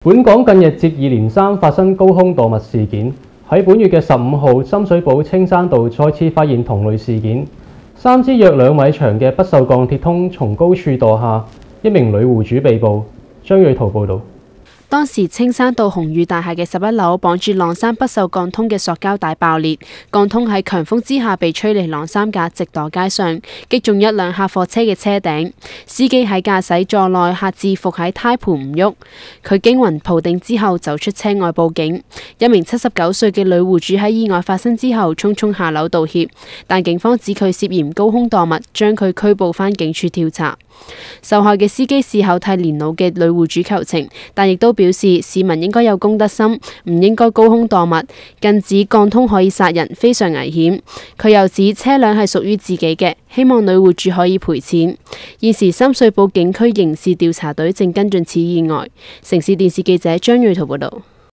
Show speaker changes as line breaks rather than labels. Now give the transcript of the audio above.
本港近日接二連三發生高空墮物事件，喺本月嘅15號，深水埗青山道再次發現同類事件，3支約2米長嘅不鏽鋼鐵通從高處墮下，一名女戶主被捕。張瑞圖報導。
當時青山道鴻裕大廈嘅11樓綁住晾衫不鏽鋼通嘅塑膠帶爆裂，鋼通喺強風之下被吹離晾衫架，直墮街上，擊中一輛客貨車嘅車頂。司機喺駕駛座內下至伏喺胎盤唔喐，佢驚魂甫定之後走出車外報警。一名79歲嘅女戶主喺意外發生之後匆匆下樓道歉，但警方指佢涉嫌高空墮物，將佢拘捕返警署調查。受害嘅司機事後替年老嘅女戶主求情，但亦都表示市民應該有公德心，唔應該高空墮物，更指鋼通可以殺人，非常危險。佢又指車輛係屬於自己嘅，希望女戶主可以賠錢。現時深水埗警區刑事調查隊正跟進此意外。城市電視記者張瑞圖報導。